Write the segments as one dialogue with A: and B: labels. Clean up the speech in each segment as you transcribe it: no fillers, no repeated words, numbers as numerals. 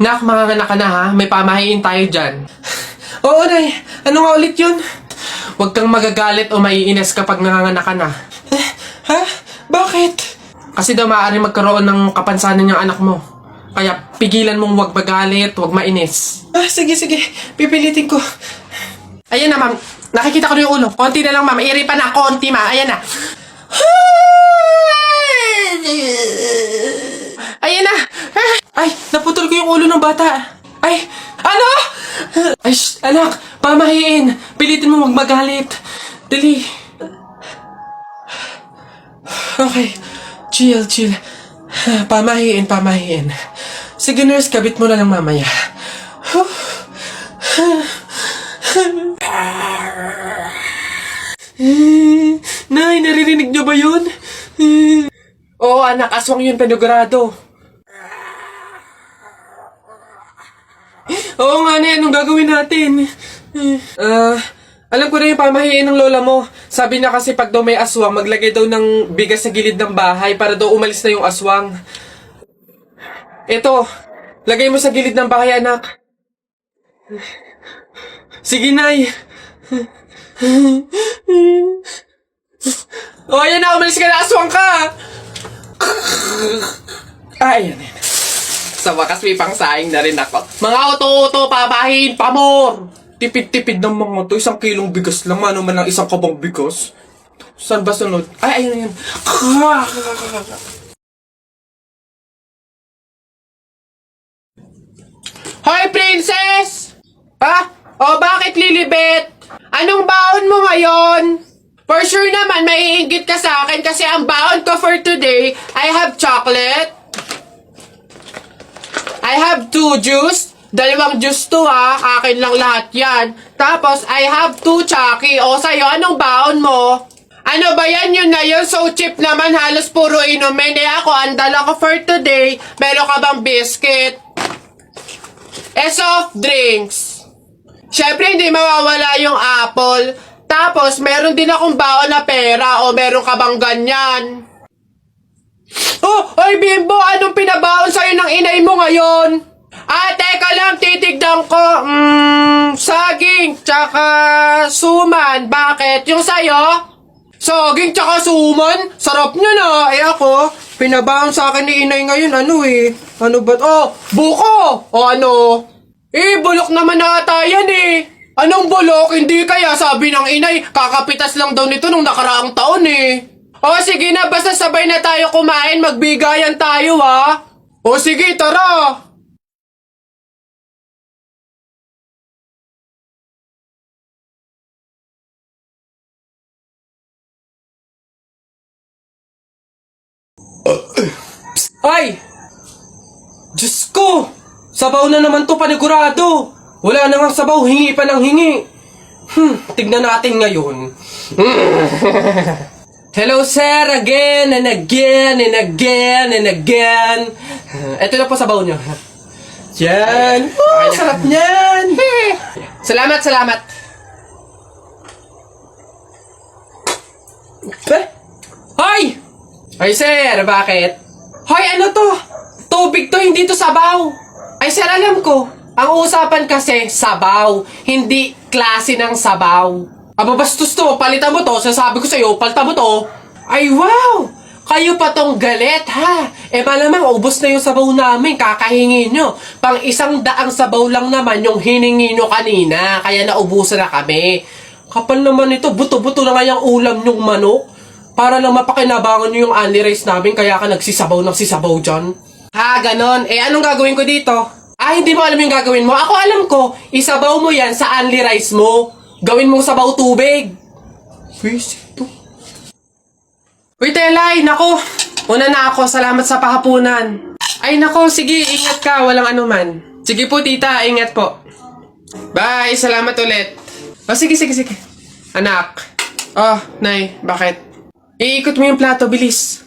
A: Nak, manganganak ka na ha. May pamahiin tayo dyan. Oo, Nay. Ano nga ulit yun? Huwag kang magagalit o maiinis kapag nanganganak ka na. Ha? Bakit? Kasi daw maaaring magkaroon ng kapansanan yung anak mo. Kaya pigilan mong huwag magalit, huwag mainis. Sige. Pipilitin ko. Ayan na, ma'am. Nakikita ko na yung ulo. Konti na lang, ma'am. Iri pa na. Konti, ma. Ayan na. Ayan na. Ay, naputol ko yung ulo ng bata. Ay, ano? Ay, anak. Pamahiin. Pilitin mo huwag magalit. Dali. Okay. Chill. Pamahiin. Sige, nurse. Kabit mo na lang mamaya. Nay, naririnig niyo ba yun? Oo, anak. Aswang yun, panigurado. Oo nga, Nay. Anong gagawin natin? Alam ko na yung pamahiin ng lola mo. Sabi niya kasi pag daw may aswang, maglagay daw ng bigas sa gilid ng bahay para daw umalis na yung aswang. Ito, lagay mo sa gilid ng bahay, anak. Sige, Nay. O, ayan na. Umalis ka na. Aswang ka. Ayan. Sa wakas may pangsaing na rin ako. Mga oto-oto, papahin, pamor. Tipid-tipid ng mga to. 1 kilong bigas lang. Ano man lang 1 kabang bigas. Saan ba sunod? Ay, ayun. Hoy, princess! Ha? O, bakit Lilibet? Anong baon mo ngayon? For sure naman, maiinggit ka sa akin kasi ang baon ko for today, I have chocolate. I have 2 juice. 2 juice to ha. Akin lang lahat yan. Tapos, I have 2 Chucky. O, sa'yo, anong baon mo? Ano ba yan? Yun na yun. So cheap naman. Halos puro inumin. Ako, ang dala ko for today. Meron ka bang biscuit? Soft drinks. Siyempre, hindi mawawala yung apple. Tapos, meron din akong baon na pera. O, meron ka bang ganyan? Oh, oy Bimbo, anong pinabaon sa'yo ng inay mo ngayon? Teka lang, titignan ko. Saging, tsaka suman. Bakit? Yung sa'yo? Saging, tsaka suman? Sarap niya na. Ako, pinabaon sa akin ni inay ngayon. Ano ba? Oh, buko! O ano? Bulok naman ata yan Anong bulok? Hindi kaya sabi ng inay, kakapitas lang daw nito nung nakaraang taon O sige na, basta sabay na tayo kumain, magbigayan tayo ha. O sige, tara. Ay! Diyos ko! Sabaw na naman to, panigurado. Wala na nga sabaw, hingi pa ng hingi. Tignan natin ngayon. Hello, sir, again and again and again and again. Ito na po sabaw nyo. Yan. Sarap niyan. Salamat. Hoy! Hoy, sir, bakit? Hoy, ano to? Tubig to, hindi to sabaw. Ay, sir, alam ko. Ang usapan kasi, sabaw. Hindi klase ng sabaw. Aba, bastos to. Palitan mo to. Sasabi ko sa'yo, palitan mo to. Ay, wow! Kayo pa tong galit, ha? Malamang, ubos na yung sabaw namin. Kakahingi nyo. Pang 100 sabaw lang naman yung hiningi nyo kanina. Kaya naubusan na kami. Kapal naman ito. Buto-buto na nga yung ulam nyong manok. Para lang mapakinabangan nyo yung only rice namin. Kaya ka nagsisabaw dyan. Ha, ganon. Anong gagawin ko dito? Hindi mo alam yung gagawin mo. Ako alam ko. Isabaw mo yan sa only rice mo. Gawin mong sabaw tubig. Visit to. Uy, Telay, nako. Una na ako, salamat sa pahapunan. Ay, nako, sige, ingat ka, walang anuman. Sige po, tita, ingat po. Bye, salamat ulit. Sige. Anak. Nay, bakit? Iikot mo yung plato, bilis.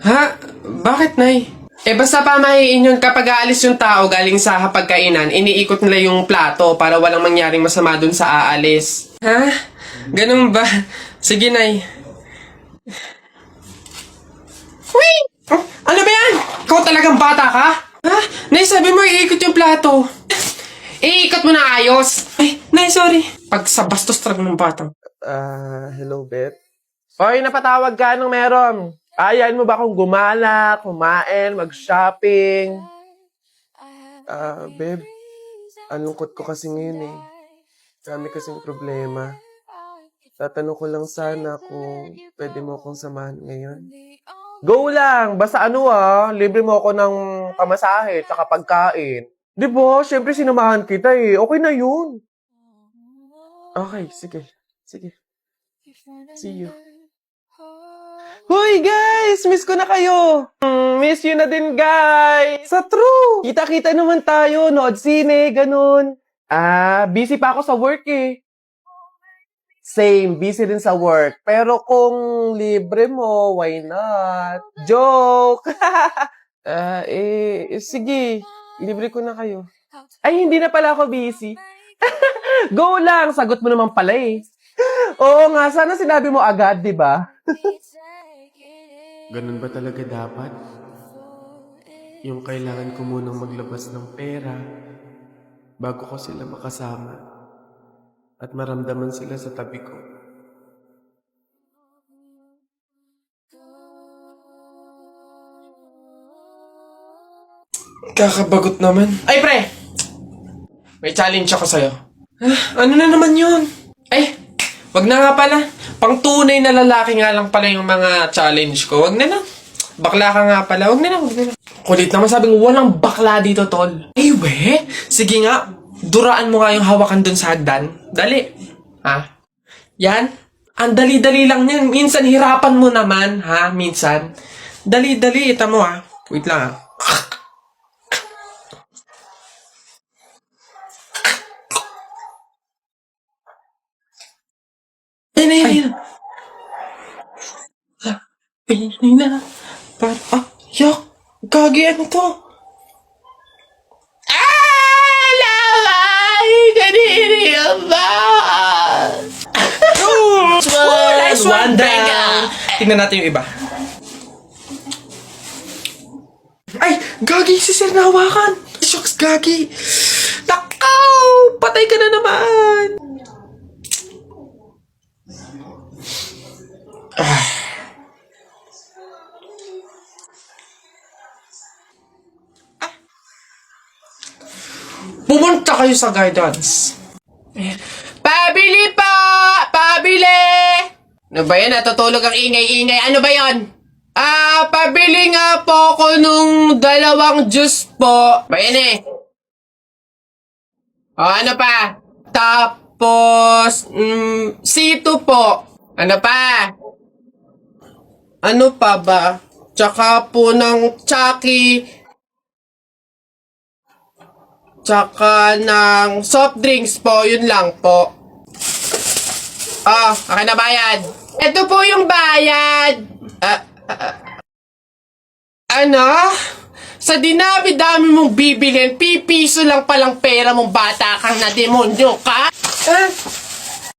A: Ha? Bakit, Nay? Basta pamahiin yun kapag aalis yung tao galing sa hapagkainan, iniikot nila yung plato para walang mangyaring masama dun sa aalis. Ha? Ganun ba? Sige, Nay. Uy! Ano ba yan? Ikaw talagang bata ka? Ha? Nay, sabi mo iikot yung plato. Iikot mo na ayos. Ay, Nay, sorry. Pag sa bastos talaga ng batang.
B: Hello, Beth. Hoy, napatawag ka. Anong meron? Ayain mo ba akong gumala, kumain, mag-shopping? Babe, ang lungkot ko kasi ngayon eh. Dami kasing problema. Tatanong ko lang sana kung pwede mo akong samahan ngayon. Go lang! Basta libre mo ako ng pamasahe tsaka pagkain. Di ba? Siyempre sinamahan kita eh. Okay na yun. Okay, sige. Sige. See you. Hoy guys! Miss ko na kayo! Miss you na din guys! Sa true! Kita-kita naman tayo, nood sine, ganun. Busy pa ako sa work eh. Same, busy din sa work. Pero kung libre mo, why not? Joke! Sige. Libre ko na kayo. Ay, hindi na pala ako busy. Go lang! Sagot mo naman pala eh. Oo nga, sana sinabi mo agad, di ba? Ganun ba talaga dapat? Yung kailangan ko munang maglabas ng pera bago ko sila makasama at maramdaman sila sa tabi ko.
A: Kakabagot naman. Ay, pre! May challenge ako sa'yo. Ano na naman yun? Ay, wag na nga pala. Pang tunay na lalaki nga lang pala yung mga challenge ko. Wag na lang. Bakla ka nga pala. Wag na lang. Kulit naman, sabing walang bakla dito, tol. Ay, we? Sige nga. Duraan mo nga yung hawakan dun sa hagdan. Dali. Ha? Yan? Ang dali-dali lang yan. Minsan hirapan mo naman, ha? Minsan. Dali-dali. Ita mo, ha? Wait lang, ha? Ayun. Ayun na. Yak. Gagi, ano to? Kadiri ba? Nice one down. Tingnan natin yung iba. Ay, Gagi, si Sir nahawakan. Shucks, Gagi. Takaw! Patay ka na naman. Pumunta kayo sa guidance. Pabili pa! Pabili! Ano ba yan? Natutulog ang ingay-ingay. Ano ba yan? Pabili nga po ako nung 2 juice po. Ba yan eh? Ano pa? Tapos, C2 po. Ano pa? Ano pa ba? Tsaka po ng Chucky. Tsaka ng soft drinks po, yun lang po. Akin na bayad. Ito po yung bayad. Ano? Sa dinabi-dami mong bibilhin, pipiso lang palang pera mong bata kang na demonyo ka?